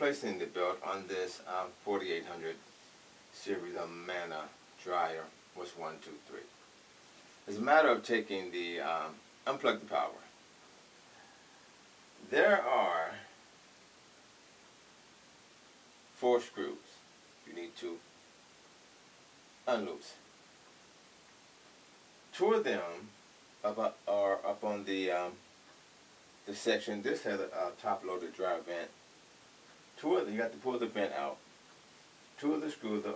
replacing the belt on this 4800 series Amana dryer was 1, 2, 3. It's a matter of taking the, unplug the power. There are 4 screws you need to unloose. 2 of them are up on the section. This has a top-loaded dryer vent. 2 of them, you got to pull the vent out. 2 of the screws are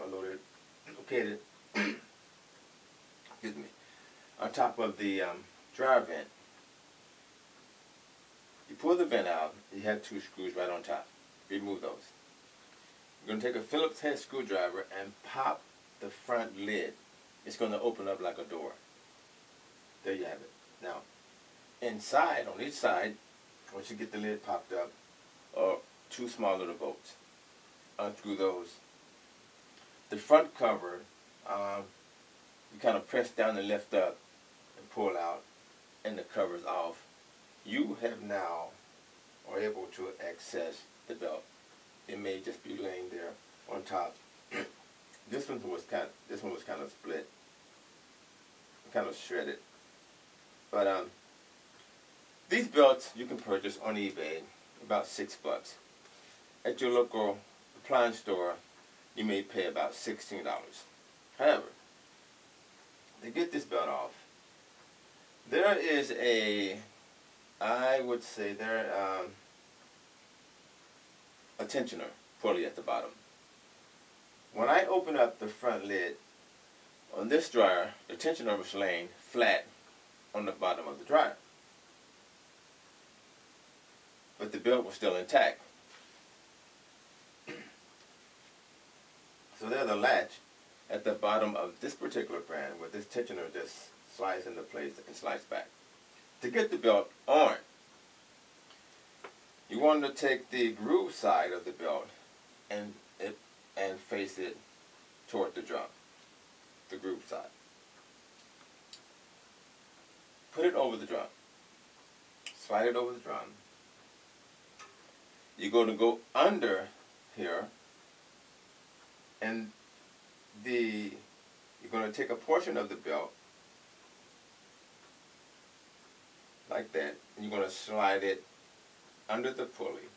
located excuse me, on top of the dryer vent. You pull the vent out, you have 2 screws right on top. Remove those. You're going to take a Phillips head screwdriver and pop the front lid. It's going to open up like a door. There you have it. Now, inside, on each side, once you get the lid popped up, are 2 small little bolts. Unscrew those. The front cover, you kind of press down and lift up and pull out, and the cover's off. You have now are able to access the belt. It may just be laying there on top. This one was kind of split, kind of shredded. But these belts you can purchase on eBay, about $6. At your local appliance store, you may pay about $16. However, to get this belt off, there is I would say a tensioner pulley at the bottom. When I open up the front lid on this dryer, the tensioner was laying flat on the bottom of the dryer, but the belt was still intact. So there's a latch at the bottom of this particular brand where this tensioner just slides into place and slides back. To get the belt on, you want to take the groove side of the belt and face it toward the drum, the groove side. Put it over the drum. Slide it over the drum. You're going to go under here, and you're going to take a portion of the belt like that, and you're going to slide it under the pulley.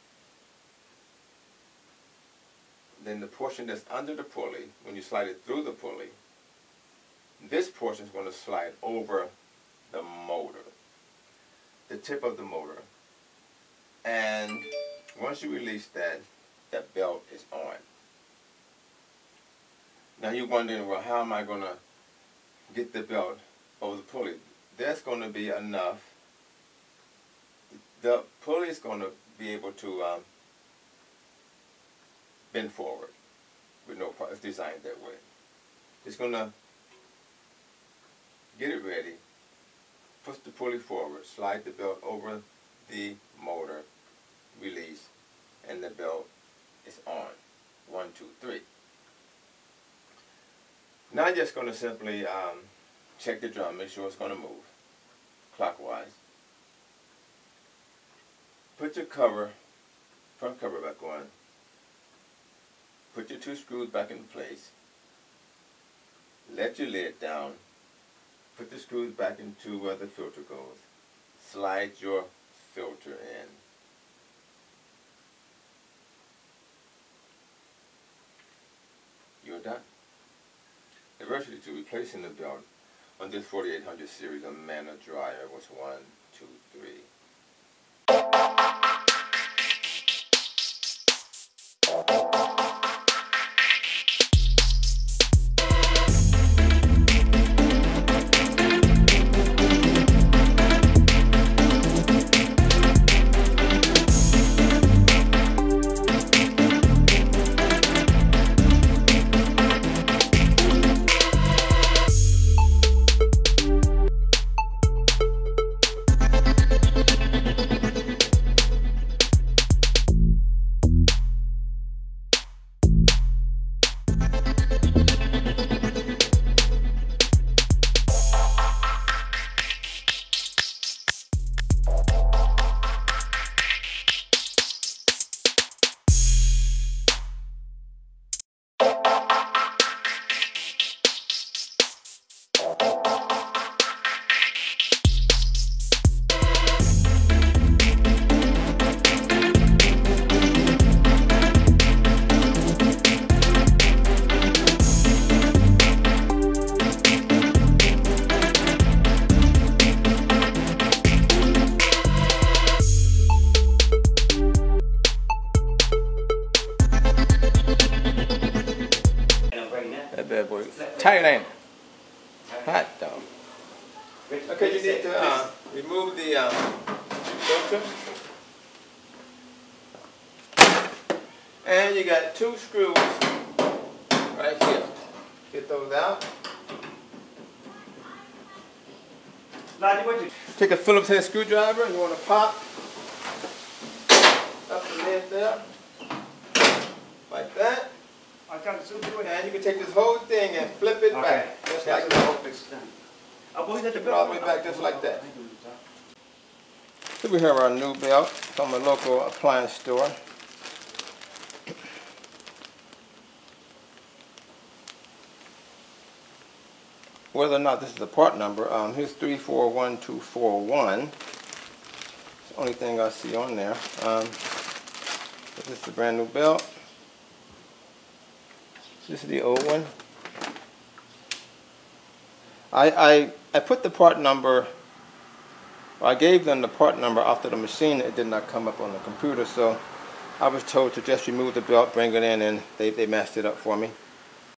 Then the portion that's under the pulley, when you slide it through the pulley, this portion is going to slide over the motor, the tip of the motor. And once you release that, that belt is on. Now you're wondering, well, how am I going to get the belt over the pulley? There's going to be enough. The pulley is going to be able to bend forward with no problem. It's designed that way. It's going to get it ready, push the pulley forward, slide the belt over the motor, release, and the belt is on. 1, 2, 3. Now I'm just going to simply check the drum, make sure it's going to move clockwise. Put your front cover back on. Put your 2 screws back into place. Let your lid down. Put the screws back into where the filter goes. Slide your filter in. You're done. The recipe to replacing the belt on this 4800 series Amana dryer was 1, 2, 3. ain't it? Hot though. Okay, you need to remove the filter. And you got 2 screws right here. Get those out. Take a Phillips head screwdriver and you want to pop up the lid there. Like that. And you can take this whole thing and flip it back. Just like that. Flip it all the way back just like that. So we have our new belt from a local appliance store. Whether or not this is a part number, here's 341241. It's the only thing I see on there. This is the brand new belt. This is the old one. I put the part number, I gave them the part number after the machine. It did not come up on the computer, so I was told to just remove the belt, bring it in, and they matched it up for me.